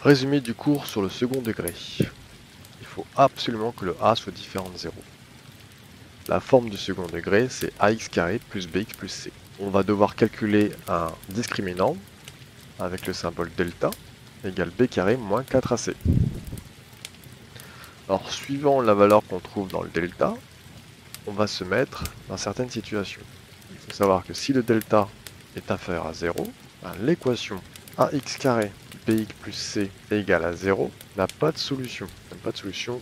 Résumé du cours sur le second degré. Il faut absolument que le a soit différent de 0. La forme du second degré, c'est ax carré plus bx plus c. On va devoir calculer un discriminant avec le symbole delta égale b carré moins 4ac. Alors, suivant la valeur qu'on trouve dans le delta, on va se mettre dans certaines situations. Il faut savoir que si le delta est inférieur à 0, l'équation ax carré bx plus c égale à 0 n'a pas de solution. Il n'y a pas de solution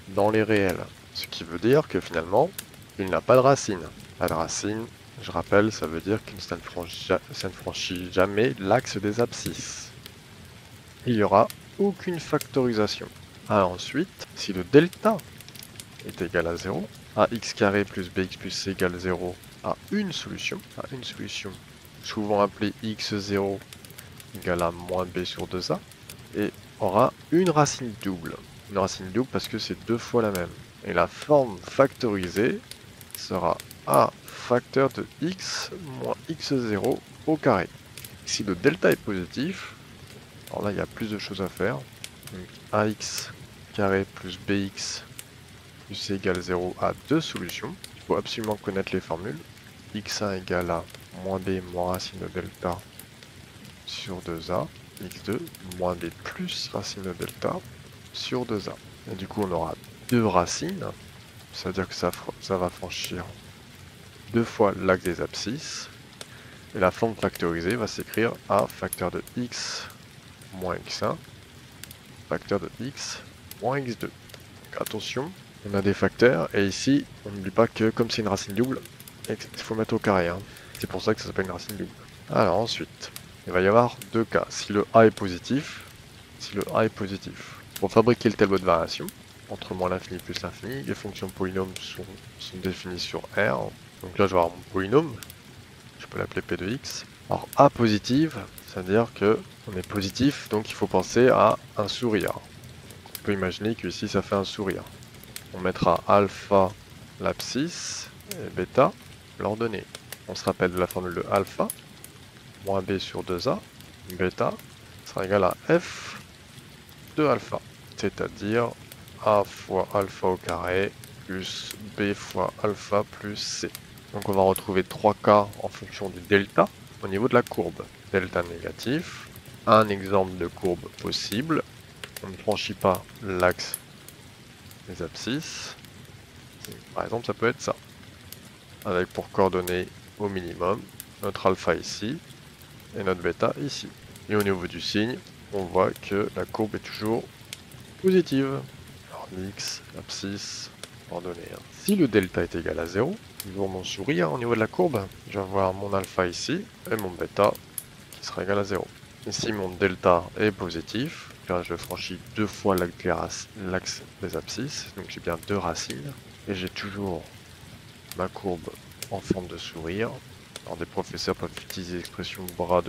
dans les réels. Ce qui veut dire que finalement, il n'a pas de racine. Pas de racine, je rappelle, ça veut dire que ça ne franchit jamais l'axe des abscisses. Il n'y aura aucune factorisation. Alors ensuite, si le delta est égal à 0, ax carré plus bx plus c égale 0 a une solution, souvent appelée x0 égale à moins b sur 2a, et aura une racine double. Une racine double parce que c'est deux fois la même. Et la forme factorisée sera a facteur de x moins x0 au carré. Si le delta est positif, alors là il y a plus de choses à faire. Donc, ax carré plus bx plus c égale 0 a deux solutions. Il faut absolument connaître les formules. x1 égale à moins b moins racine de delta sur 2a. x2 moins b plus racine de delta sur 2a. Et du coup on aura deux racines, c'est-à-dire que ça va franchir deux fois l'axe des abscisses. Et la forme factorisée va s'écrire a facteur de x moins x1 facteur de x moins x2. Donc, attention, on a des facteurs, et ici, on n'oublie pas que comme c'est une racine double, il faut mettre au carré. C'est pour ça que ça s'appelle une racine double. Alors ensuite, il va y avoir deux cas. Si le a est positif, pour fabriquer le tableau de variation, entre moins l'infini plus l'infini, les fonctions polynômes sont définies sur R. Donc là, je vais avoir mon polynôme, je peux l'appeler P de x. Alors a positive, c'est-à-dire que on est positif, donc il faut penser à un sourire. On peut imaginer qu'ici ça fait un sourire. On mettra alpha l'abscisse et bêta l'ordonnée. On se rappelle de la formule de alpha, moins b sur 2a, bêta sera égal à f de alpha, c'est-à-dire a fois alpha au carré plus b fois alpha plus c. Donc on va retrouver trois cas en fonction du delta au niveau de la courbe. Delta négatif, un exemple de courbe possible, on ne franchit pas l'axe des abscisses. Par exemple, ça peut être ça, avec pour coordonnées au minimum notre alpha ici et notre bêta ici. Et au niveau du signe, on voit que la courbe est toujours positive. Alors x, abscisse, coordonnées. Si le delta est égal à 0, toujours mon sourire au niveau de la courbe, je vais avoir mon alpha ici et mon bêta qui sera égal à 0. Ici, mon delta est positif, car je franchis deux fois l'axe des abscisses, donc j'ai bien deux racines. Et j'ai toujours ma courbe en forme de sourire. Alors des professeurs peuvent utiliser l'expression bras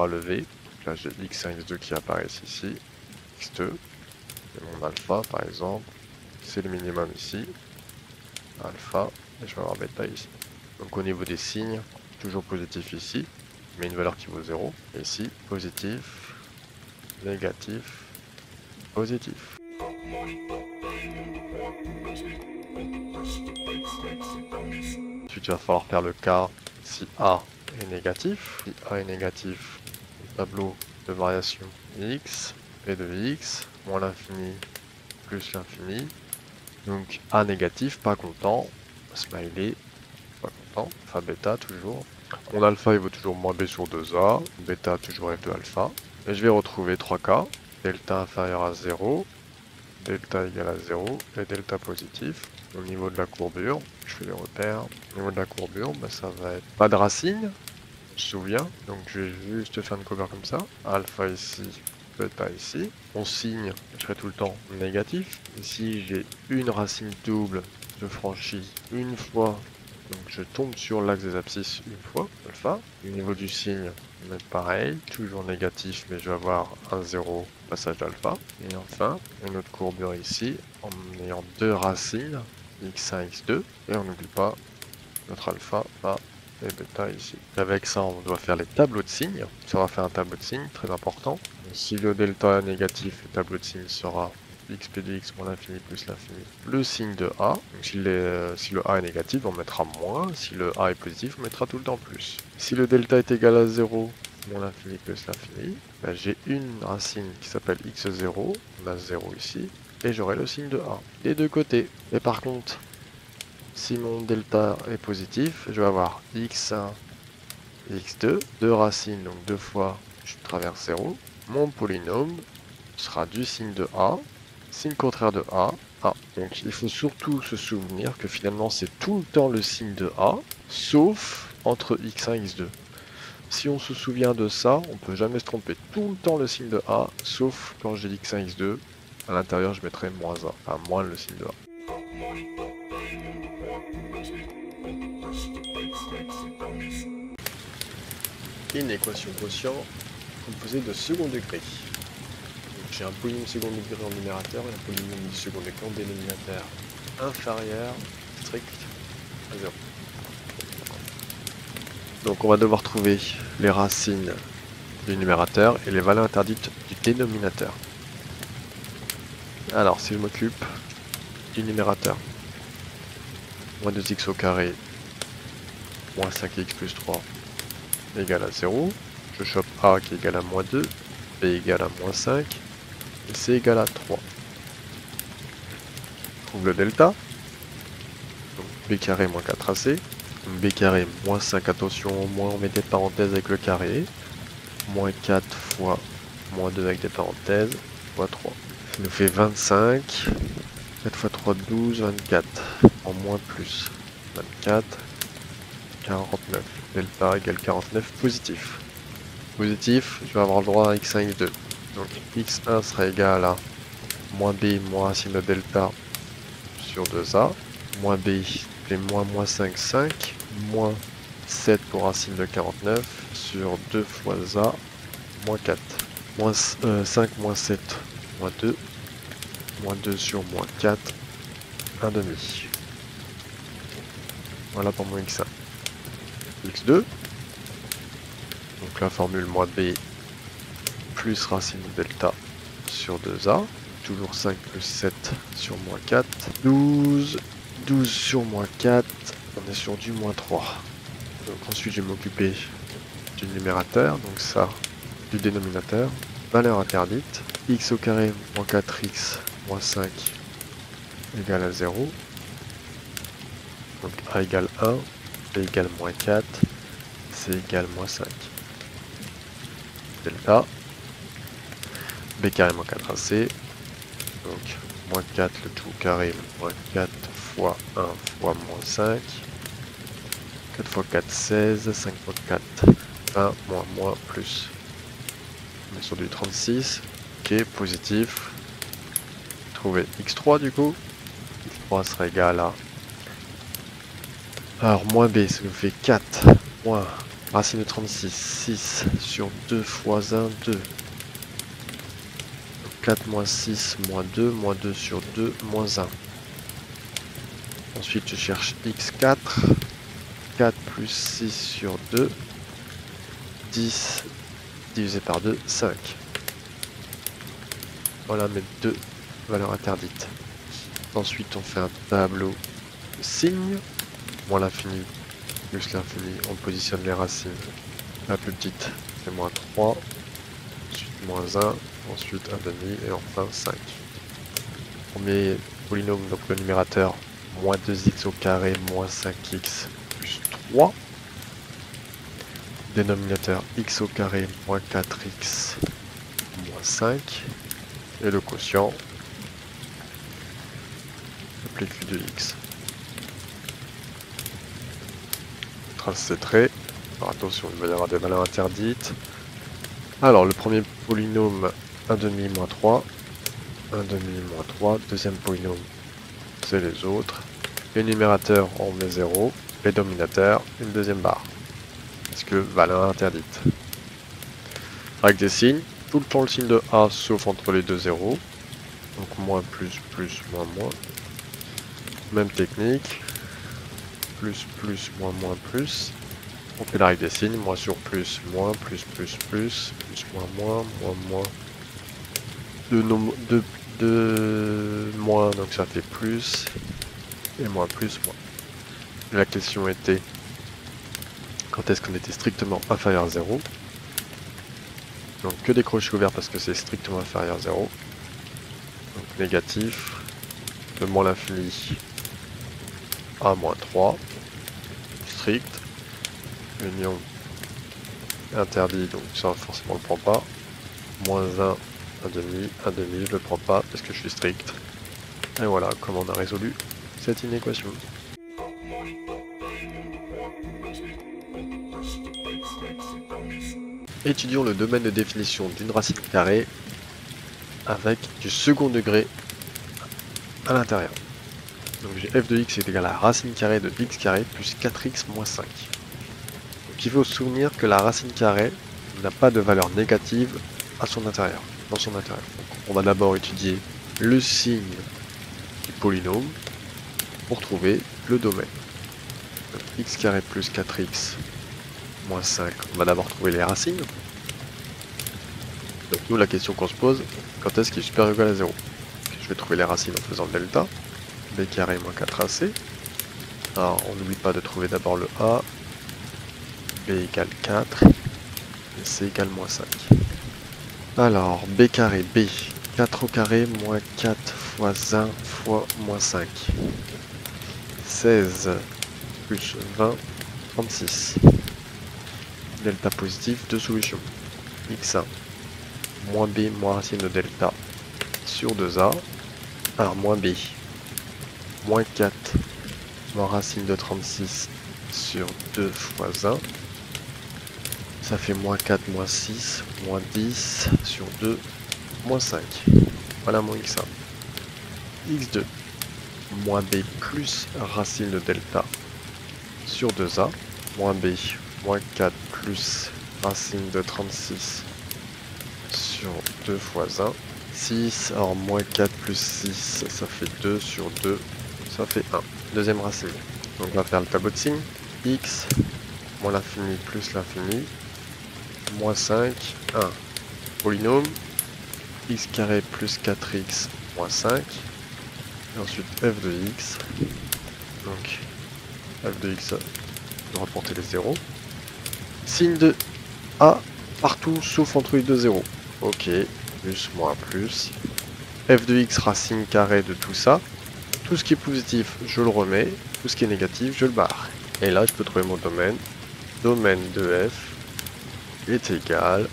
levé. Donc là j'ai x1, x2 qui apparaissent ici. x2, et mon alpha par exemple, c'est le minimum ici. Alpha, et je vais avoir bêta ici. Donc au niveau des signes, toujours positif ici, mais une valeur qui vaut 0. Et ici, positif, négatif, positif. Ensuite, il va falloir faire le cas si A est négatif. Si A est négatif, le tableau de variation x, p de x, moins l'infini plus l'infini. Donc A négatif, pas content, smiley, pas content, enfin bêta toujours. Mon alpha il vaut toujours moins b sur 2a, bêta toujours f de alpha. Et je vais retrouver trois cas, delta inférieur à 0, delta égal à 0 et delta positif. Au niveau de la courbure, je fais les repères. Au niveau de la courbure, ça va être pas de racine, on se souvient. Donc je vais juste faire une courbure comme ça. Alpha ici, bêta ici. Mon signe, je serai tout le temps négatif. Ici, j'ai une racine double, je franchis une fois. Donc je tombe sur l'axe des abscisses une fois, alpha. Au niveau du signe, on va être pareil, toujours négatif, mais je vais avoir un 0 passage d'alpha. Et enfin, une autre courbure ici, en ayant deux racines, x1, x2. Et on n'oublie pas notre alpha, A et bêta ici. Avec ça, on doit faire les tableaux de signes. Ça va faire un tableau de signes très important. Si le delta est négatif, le tableau de signes sera xp de x moins l'infini plus l'infini, le signe de a. Donc si le a est négatif, on mettra moins. Si le a est positif, on mettra tout le temps plus. Si le delta est égal à 0, moins l'infini plus l'infini, ben j'ai une racine qui s'appelle x0, on a 0 ici, et j'aurai le signe de a des deux côtés. Et par contre, si mon delta est positif, je vais avoir x1 et x2, deux racines, donc deux fois je traverse 0. Mon polynôme sera du signe de a, signe contraire de a. Donc il faut surtout se souvenir que finalement c'est tout le temps le signe de a, sauf entre x1 et x2. Si on se souvient de ça, on peut jamais se tromper. Tout le temps le signe de a, sauf quand j'ai x1, x2. À l'intérieur, je mettrai moins a, enfin moins le signe de a. Une équation quotient composée de second degré. J'ai un polynôme second degré en numérateur et un polynôme du second degré en dénominateur inférieur strict à 0. Donc on va devoir trouver les racines du numérateur et les valeurs interdites du dénominateur. Alors si je m'occupe du numérateur, moins 2x au carré, moins 5x plus 3 égale à 0. Je chope a qui est égal à moins 2, b égale à moins 5, et c égale à 3. Je trouve le delta. Donc b carré moins 4ac. B carré moins 5, attention, au moins on met des parenthèses avec le carré. Moins 4 fois moins 2 avec des parenthèses, fois 3. Ça nous fait 25. 4 fois 3, 12, 24. En moins plus. 24. 49. Delta égale 49, positif. Positif, je vais avoir le droit à x1, x2. Donc x1 sera égal à moins b moins racine de delta sur 2a. Moins b, c'est moins 5, 5. Moins 7 pour racine de 49 sur 2 fois a, moins 4. Moins 5 moins 7, moins 2. Moins 2 sur moins 4, 1 demi. Voilà pour mon x1. x2, donc la formule moins b plus racine de delta sur 2a, toujours 5 plus 7 sur moins 4, 12, 12 sur moins 4, on est sur du moins 3. Donc ensuite je vais m'occuper du numérateur, donc ça, du dénominateur, valeur interdite, x au carré moins 4x moins 5 égale à 0, donc a égale 1, b égale moins 4, c égale moins 5. Delta, b carré moins 4ac, donc moins 4 le tout carré, moins 4 fois 1 fois moins 5, 4 fois 4, 16, 5 fois 4, 20, moins, plus. On est sur du 36, ok, positif. Trouver x3 du coup. x3 sera égal à... Alors, moins b, ça nous fait 4, moins racine de 36, 6 sur 2 fois 1, 2. 4 moins 6, moins 2 sur 2, moins 1. Ensuite, je cherche x4. 4 plus 6 sur 2. 10 divisé par 2, 5. Voilà mes deux valeurs interdites. Ensuite, on fait un tableau de signes. Moins l'infini plus l'infini, on positionne les racines. La plus petite, c'est moins 3. Ensuite, moins 1. Ensuite, 1 demi. Et enfin, 5. Premier polynôme, donc le numérateur, moins 2x au carré, moins 5x plus 3. Dénominateur x au carré, moins 4x, moins 5. Et le quotient, appelé q de x. Trace ces traits. Alors attention, il va y avoir des valeurs interdites. Alors, le premier polynôme, 1 demi moins 3. 1 demi moins 3. Deuxième polynôme, c'est les autres. Les numérateurs, on met 0. Les dominateurs, une deuxième barre. Parce que valeur interdite. Avec des signes, tout le temps le signe de A, sauf entre les deux zéros. Donc moins, plus, moins. Même technique. Plus, moins, plus. On fait la règle des signes, moins sur plus, moins, plus, moins, moins, de moins, donc ça fait plus, et moins plus moins. La question était quand est-ce qu'on était strictement inférieur à 0. Donc que des crochets ouverts parce que c'est strictement inférieur à 0. Donc négatif, de moins l'infini à moins 3, strict, union interdit, donc ça forcément on le prend pas, moins 1, 1 demi, je le prends pas parce que je suis strict. Et voilà comment on a résolu cette inéquation. Étudions le domaine de définition d'une racine carrée avec du second degré à l'intérieur. Donc j'ai f de x est égal à la racine carrée de x carré plus 4x moins 5. Donc il faut se souvenir que la racine carrée n'a pas de valeur négative à son intérieur, dans son intérieur. Donc on va d'abord étudier le signe du polynôme pour trouver le domaine. Donc x carré plus 4x moins 5, on va d'abord trouver les racines. Donc nous la question qu'on se pose, quand est-ce qu'il est supérieur ou égal à 0? Je vais trouver les racines en faisant delta, b carré moins 4ac. Alors on n'oublie pas de trouver d'abord le a, b égale 4 et c égale moins 5. Alors b carré b, 4 au carré moins 4 fois 1 fois moins 5. 16 plus 20, 36. Delta positif, deux solutions. x1 moins b moins racine de delta sur 2a. Alors moins b moins 4 moins racine de 36 sur 2 fois 1. Ça fait moins 4 moins 6 moins 10 sur 2 moins 5. Voilà mon x1. x2 moins b plus racine de delta sur 2a. Moins b moins 4 plus racine de 36 sur 2 fois 1. 6, alors moins 4 plus 6, ça fait 2 sur 2, ça fait 1. Deuxième racine. Donc on va faire le tableau de signes. X, moins l'infini plus l'infini, moins 5, 1. Polynôme, x carré plus 4x moins 5. Et ensuite f de x. Donc f de x, on va reporter les 0. Signe de A partout sauf entre les deux zéros. Ok, plus, moins, plus. F de x racine carrée de tout ça. Tout ce qui est positif, je le remets. Tout ce qui est négatif, je le barre. Et là, je peux trouver mon domaine. Domaine de f est égal,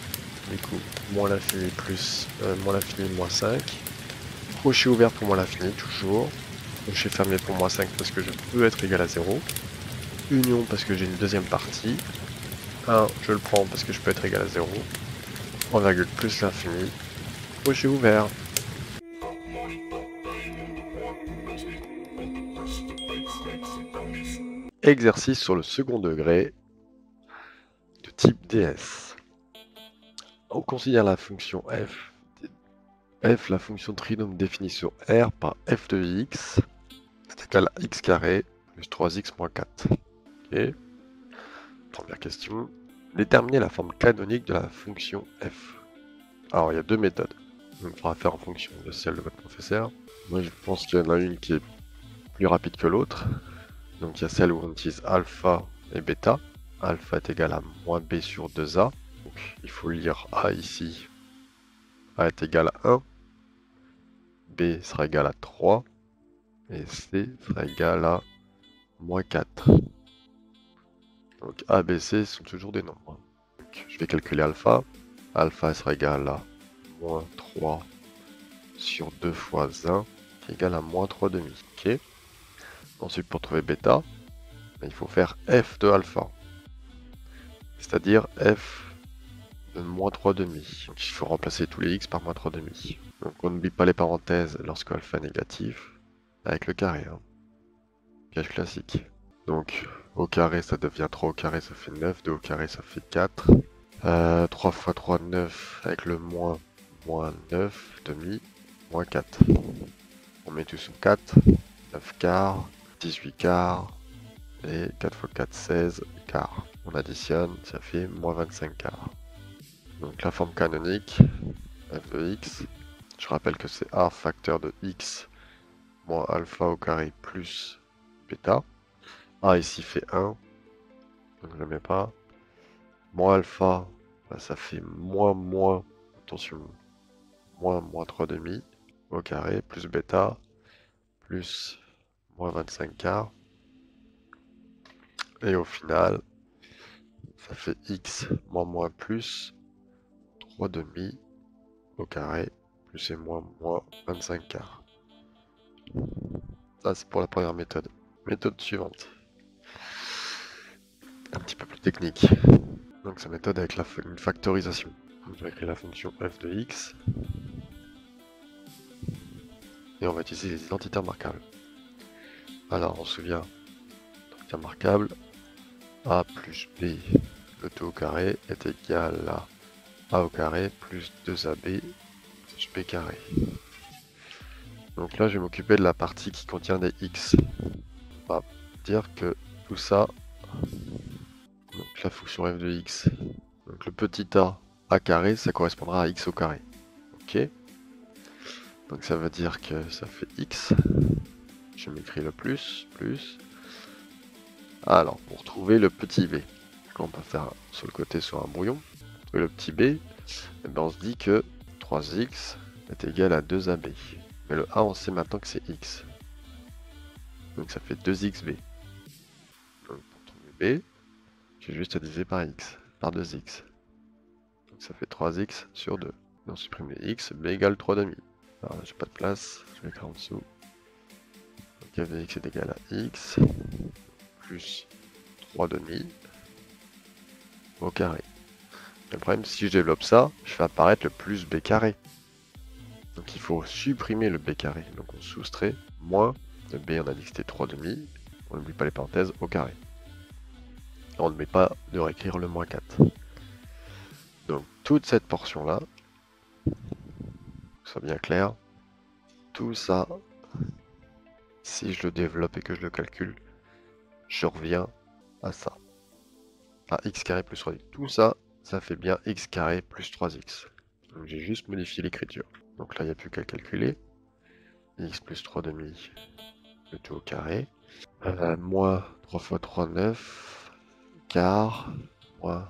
du coup, moins l'infini plus, moins l'infini moins 5. Crochet ouvert pour moins l'infini, toujours. Crochet fermé pour moins 5 parce que je peux être égal à 0. Union parce que j'ai une deuxième partie. 1, je le prends parce que je peux être égal à 0. 3, plus l'infini. Crochet ouvert. Exercice sur le second degré de type DS. On considère la fonction f, la fonction trinôme définie sur R par f de x est égal à x carré plus 3x moins 4. Ok. Première question. Déterminer la forme canonique de la fonction f. Alors il y a deux méthodes. On pourra faire en fonction de celle de votre professeur. Moi je pense qu'il y en a une qui est plus rapide que l'autre. Donc il y a celle où on utilise alpha et bêta. Alpha est égal à moins b sur 2a. Donc il faut lire a ici. A est égal à 1. B sera égal à 3. Et C sera égal à moins 4. Donc A, B, C sont toujours des nombres. Donc, je vais calculer alpha. Alpha sera égal à moins 3 sur 2 fois 1 qui est égal à moins 3 demi. Ok. Ensuite pour trouver bêta, il faut faire f de alpha. C'est-à-dire f de moins 3 demi. Donc il faut remplacer tous les x par moins 3 demi. Donc on n'oublie pas les parenthèses lorsque alpha est négatif. Avec le carré. Hein. Gage classique. Donc au carré ça devient 3 au carré ça fait 9. 2 au carré ça fait 4. 3 fois 3, 9. Avec le moins, moins 9 demi, moins 4. On met tout sous 4. 9 quarts, 18 quarts. Et 4 fois 4, 16 quarts. On additionne, ça fait moins 25 quarts. Donc la forme canonique, f de x, Je rappelle que c'est A facteur de x moins alpha au carré plus bêta. A ici fait 1, donc je ne le mets pas. Moins alpha, bah, ça fait moins, attention, moins 3 demi au carré plus bêta plus moins 25 quarts. Et au final, ça fait x moins plus 3 demi au carré plus et moins 25 quarts. Ça, c'est pour la première méthode. Méthode suivante. Un petit peu plus technique. Donc, cette méthode avec une factorisation. Donc, je vais créer la fonction f de x. Et on va utiliser les identités remarquables. Alors, on se souvient, identité remarquable, a plus b, le tout au carré, est égal à a au carré plus 2ab plus b carré. Donc là, je vais m'occuper de la partie qui contient des x. On va dire que tout ça, donc la fonction f de x, donc le petit a carré, ça correspondra à x au carré. Ok. Donc ça veut dire que ça fait x. Je m'écris le plus. Alors, pour trouver le petit b, on peut faire sur le côté sur un brouillon. Pour trouver le petit b, eh ben on se dit que 3x est égal à 2ab. Mais le a, on sait maintenant que c'est x. Donc ça fait 2xb. Donc pour trouver b, j'ai juste à diviser par x, par 2x. Donc ça fait 3x sur 2. Et on supprime les x, b égale 3 demi. Alors là, j'ai pas de place, je vais écrire en dessous. Donc f de x est égal à x plus 3 demi au carré. Le problème, si je développe ça, je fais apparaître le plus b carré. Donc il faut supprimer le b carré. Donc on soustrait moins le b, on a dit que c'était 3 demi. On n'oublie pas les parenthèses au carré. Et on ne met pas de réécrire le moins 4. Donc toute cette portion-là, que ce soit bien clair, tout ça, si je le développe et que je le calcule, je reviens à ça. À x carré plus 3x. Tout ça, ça fait bien x carré plus 3x. Donc j'ai juste modifié l'écriture. Donc là, il n'y a plus qu'à calculer. X plus 3 demi, le tout au carré. Moins 3 fois 3, 9. Quart. Moins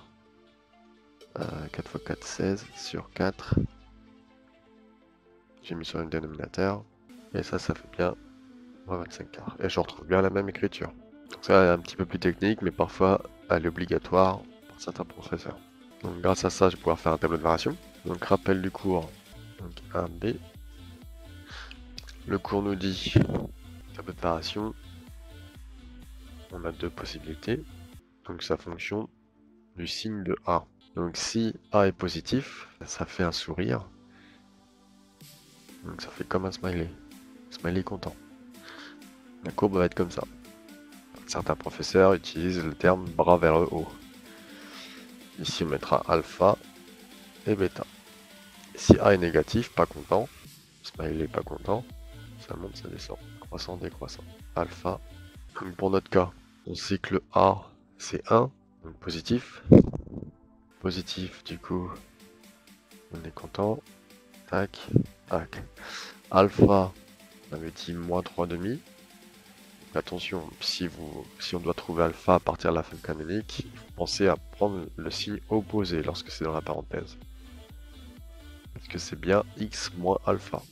4 fois 4, 16. Sur 4. J'ai mis sur le dénominateur. Et ça fait bien moins 25 quarts. Et je retrouve bien la même écriture. Donc ça, est un petit peu plus technique, mais parfois, elle est obligatoire pour certains professeurs. Donc grâce à ça, je vais pouvoir faire un tableau de variation. Donc rappel du cours, donc 1B. Le cours nous dit, tableau de variation, on a deux possibilités. Donc sa fonction du signe de A. Donc si A est positif, ça fait un sourire. Donc ça fait comme un smiley. Smiley content. La courbe va être comme ça. Certains professeurs utilisent le terme bras vers le haut. Ici on mettra alpha et bêta. Si A est négatif, pas content, smiley pas content, ça monte, ça descend. Croissant, décroissant. Alpha. Donc pour notre cas, on sait que le A c'est 1, donc positif. Positif, du coup, on est content. Tac, tac. Alpha, on avait dit moins 3 demi. Attention, si on doit trouver alpha à partir de la forme canonique, il faut penser à prendre le signe opposé lorsque c'est dans la parenthèse. Parce que c'est bien x moins alpha.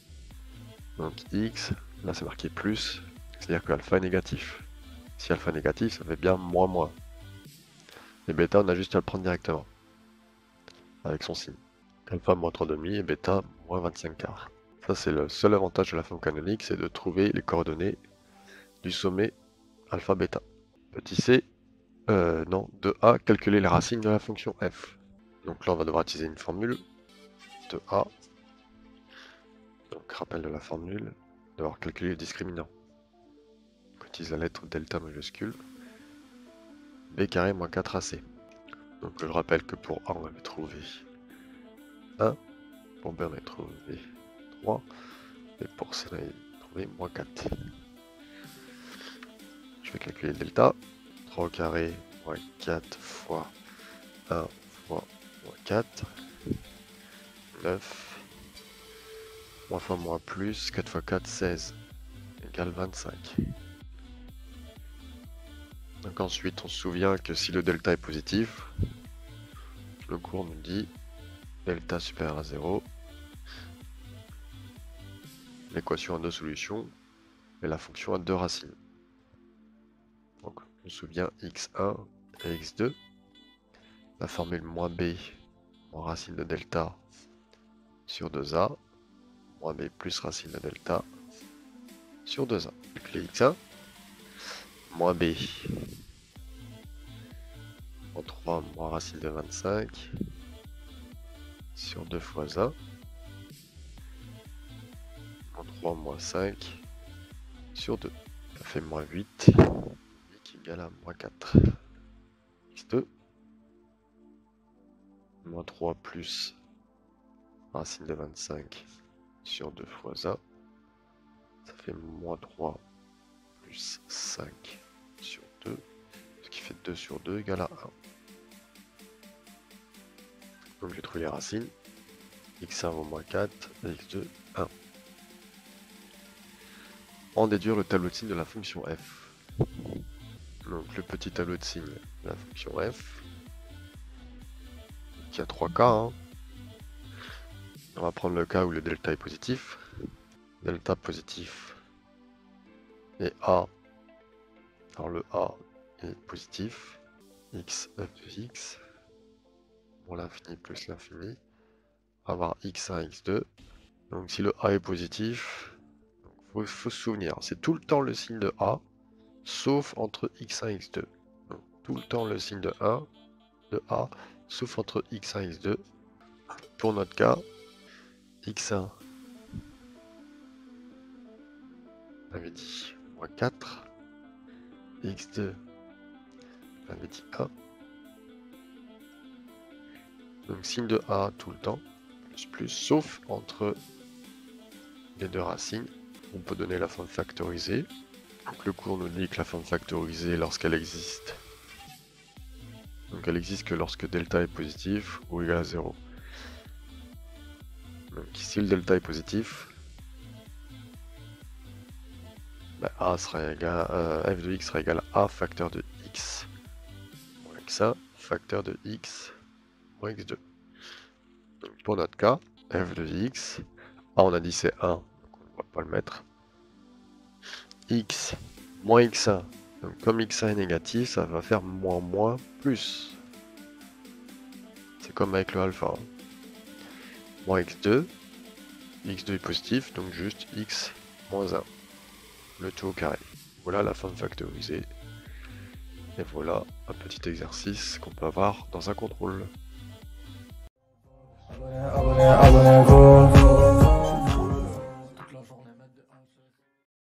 Donc x, là c'est marqué plus, c'est-à-dire que alpha est négatif. Si alpha est négatif, ça fait bien moins. Et bêta, on a juste à le prendre directement, avec son signe. Alpha moins 3 demi et bêta moins 25 quarts. Ça c'est le seul avantage de la forme canonique, c'est de trouver les coordonnées du sommet alpha bêta. Petit c, de A, calculer les racines de la fonction f. Donc là on va devoir utiliser une formule de A. Donc rappel de la formule, devoir calculer le discriminant. On utilise la lettre delta majuscule. B carré moins 4ac. Donc je rappelle que pour A on avait trouvé 1, pour B on avait trouvé 3, et pour C on avait trouvé moins 4. Je vais calculer le delta. 3 au carré moins 4 fois 1 fois moins 4. 9. Moins fois moins plus, 4 fois 4, 16, égale 25. Donc ensuite, on se souvient que si le delta est positif, le cours nous dit delta supérieur à 0. L'équation a deux solutions et la fonction a deux racines. Donc on se souvient x1 et x2. La formule moins b moins racine de delta sur 2a, moins b plus racine de delta sur 2a. Donc les x1, moins b, moins 3 moins racine de 25 sur 2 fois a, moins 3 moins 5 sur 2. Ça fait moins 8, qui égale à moins 4. x2, moins 3 plus racine de 25 sur 2 fois a, ça fait moins 3 plus 5 sur 2, ce qui fait 2 sur 2 égale à 1. Donc j'ai trouvé les racines, x1 vaut moins 4, et x2, 1. En déduire le tableau de signes de la fonction f. Donc le petit tableau de signes de la fonction f, qui a 3 cas. Hein. On va prendre le cas où le delta est positif. Delta positif et a. Alors le a est positif. X f de x. Bon, l'infini plus l'infini. On va avoir x1, x2. Donc si le a est positif, il faut se souvenir, c'est tout le temps le signe de a, sauf entre x1 et x2. Donc, tout le temps le signe de 1, de a, sauf entre x1 et x2. Pour notre cas, x1, on avait dit moins 4, x2, on avait dit 1. Donc signe de a tout le temps, plus, sauf entre les deux racines. On peut donner la forme factorisée. Donc le cours nous dit que la forme factorisée, lorsqu'elle existe, donc elle existe que lorsque delta est positif ou égal à 0. Donc si le delta est positif, bah, a sera égal, f de x sera égal à a facteur de x moins x1 facteur de x moins x2. Donc pour notre cas, f de x, a on a dit c'est 1, donc on ne va pas le mettre. X moins x1, donc comme x1 est négatif, ça va faire moins moins plus. C'est comme avec le alpha. Moins x2, x2 est positif, donc juste x moins 1. Le tout au carré. Voilà la forme factorisée. Et voilà un petit exercice qu'on peut avoir dans un contrôle.